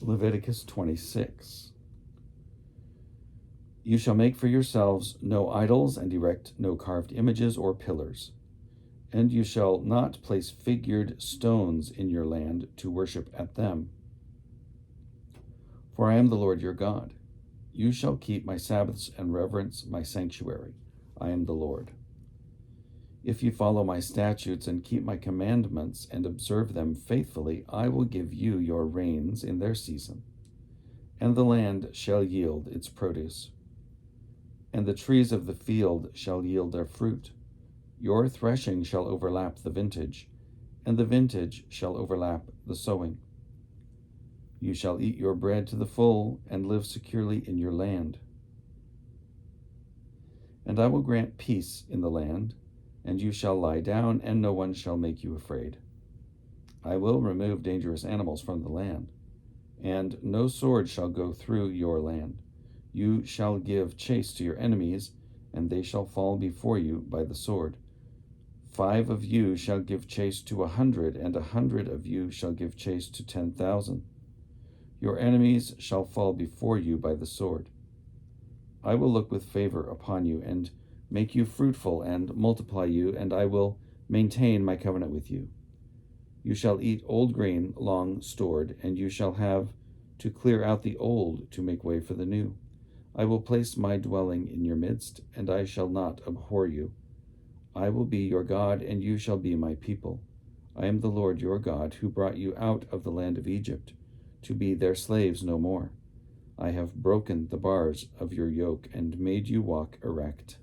Leviticus 26. You shall make for yourselves no idols and erect no carved images or pillars. And you shall not place figured stones in your land to worship at them. For I am the Lord your God. You shall keep my Sabbaths and reverence my sanctuary. I am the Lord. If you follow my statutes and keep my commandments and observe them faithfully, I will give you your rains in their season, and the land shall yield its produce, and the trees of the field shall yield their fruit. Your threshing shall overlap the vintage, and the vintage shall overlap the sowing. You shall eat your bread to the full and live securely in your land. And I will grant peace in the land, and you shall lie down, and no one shall make you afraid. I will remove dangerous animals from the land, and no sword shall go through your land. You shall give chase to your enemies, and they shall fall before you by the sword. 5 of you shall give chase to 100, and 100 of you shall give chase to 10,000. Your enemies shall fall before you by the sword. I will look with favor upon you, and make you fruitful, and multiply you, and I will maintain my covenant with you. You shall eat old grain long stored, and you shall have to clear out the old to make way for the new. I will place my dwelling in your midst, and I shall not abhor you. I will be your God, and you shall be my people. I am the Lord your God, who brought you out of the land of Egypt, to be their slaves no more. I have broken the bars of your yoke and made you walk erect.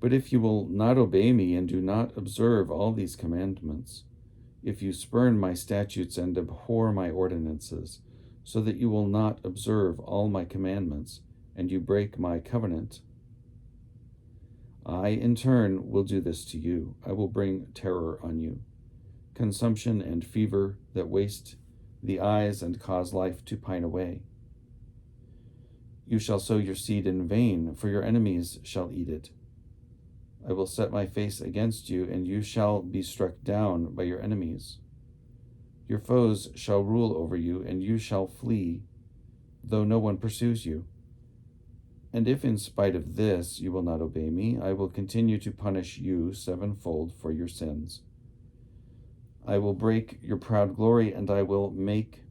But if you will not obey me and do not observe all these commandments, if you spurn my statutes and abhor my ordinances, so that you will not observe all my commandments, and you break my covenant, I in turn will do this to you. I will bring terror on you, consumption and fever that waste the eyes and cause life to pine away. You shall sow your seed in vain, for your enemies shall eat it. I will set my face against you, and you shall be struck down by your enemies. Your foes shall rule over you, and you shall flee, though no one pursues you. And if in spite of this you will not obey me, I will continue to punish you sevenfold for your sins. I will break your proud glory, and I will make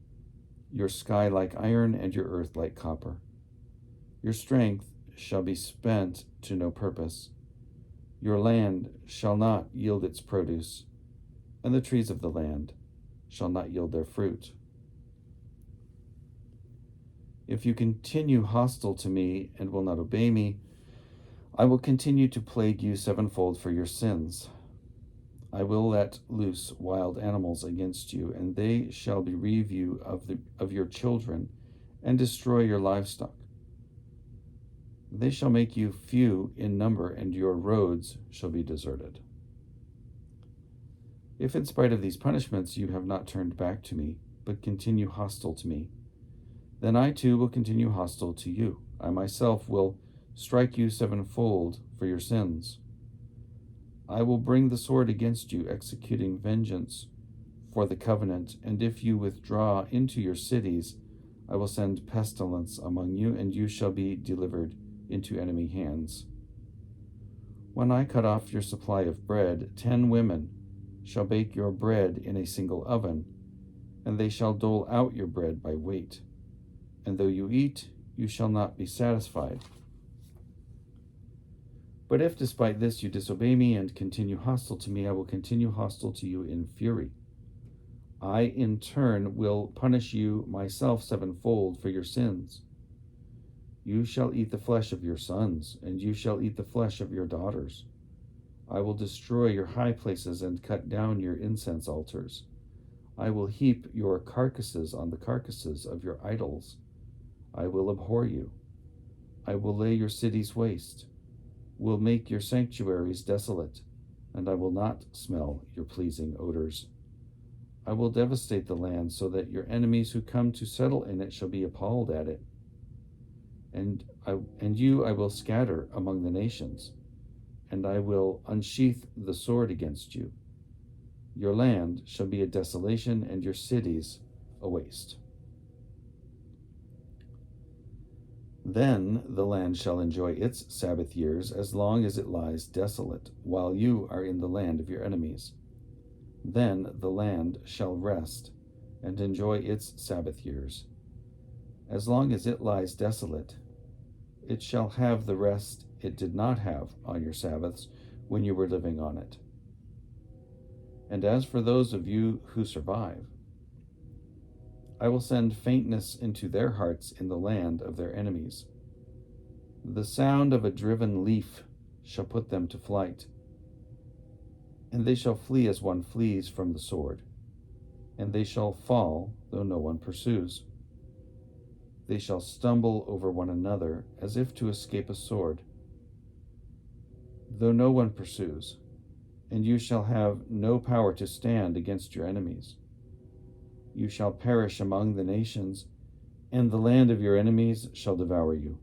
your sky like iron and your earth like copper. Your strength shall be spent to no purpose. Your land shall not yield its produce, and the trees of the land shall not yield their fruit. If you continue hostile to me and will not obey me, I will continue to plague you sevenfold for your sins. I will let loose wild animals against you, and they shall bereave you of your children and destroy your livestock. They shall make you few in number, and your roads shall be deserted. If in spite of these punishments you have not turned back to me, but continue hostile to me, then I too will continue hostile to you. I myself will strike you sevenfold for your sins. I will bring the sword against you, executing vengeance for the covenant, and if you withdraw into your cities, I will send pestilence among you, and you shall be delivered into enemy hands. When I cut off your supply of bread, 10 women shall bake your bread in a single oven, and they shall dole out your bread by weight. And though you eat, you shall not be satisfied. But if despite this you disobey me and continue hostile to me, I will continue hostile to you in fury. I in turn will punish you myself sevenfold for your sins. You shall eat the flesh of your sons, and you shall eat the flesh of your daughters. I will destroy your high places and cut down your incense altars. I will heap your carcasses on the carcasses of your idols. I will abhor you. I will lay your cities waste, will make your sanctuaries desolate, and I will not smell your pleasing odors. I will devastate the land so that your enemies who come to settle in it shall be appalled at it. And you I will scatter among the nations, and I will unsheath the sword against you. Your land shall be a desolation, and your cities a waste. Then the land shall enjoy its Sabbath years as long as it lies desolate, while you are in the land of your enemies. Then the land shall rest and enjoy its Sabbath years. As long as it lies desolate, it shall have the rest it did not have on your Sabbaths when you were living on it. And as for those of you who survive, I will send faintness into their hearts in the land of their enemies. The sound of a driven leaf shall put them to flight, and they shall flee as one flees from the sword, and they shall fall, though no one pursues. They shall stumble over one another as if to escape a sword, though no one pursues, and you shall have no power to stand against your enemies. You shall perish among the nations, and the land of your enemies shall devour you,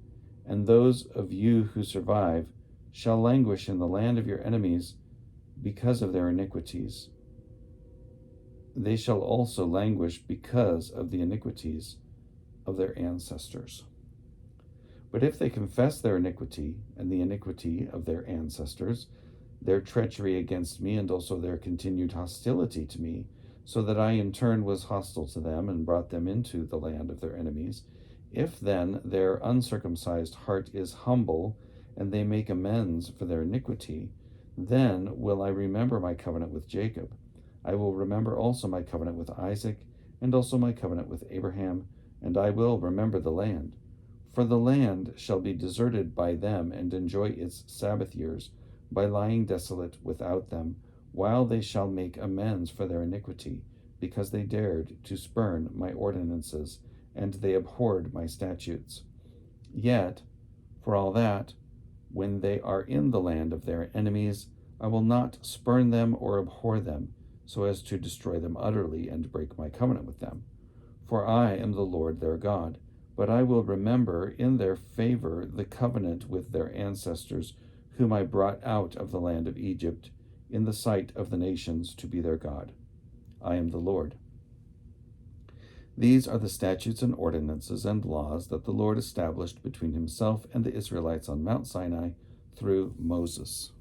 and those of you who survive shall languish in the land of your enemies because of their iniquities. They shall also languish because of the iniquities of their ancestors. But if they confess their iniquity and the iniquity of their ancestors, their treachery against me, and also their continued hostility to me, so that I in turn was hostile to them and brought them into the land of their enemies, if then their uncircumcised heart is humble, and they make amends for their iniquity, then will I remember my covenant with Jacob. I will remember also my covenant with Isaac, and also my covenant with Abraham, and I will remember the land. For the land shall be deserted by them and enjoy its Sabbath years, by lying desolate without them, while they shall make amends for their iniquity, because they dared to spurn my ordinances, and they abhorred my statutes. Yet, for all that, when they are in the land of their enemies, I will not spurn them or abhor them, so as to destroy them utterly and break my covenant with them. For I am the Lord their God, but I will remember in their favor the covenant with their ancestors, whom I brought out of the land of Egypt, in the sight of the nations, to be their God. I am the Lord. These are the statutes and ordinances and laws that the Lord established between himself and the Israelites on Mount Sinai through Moses.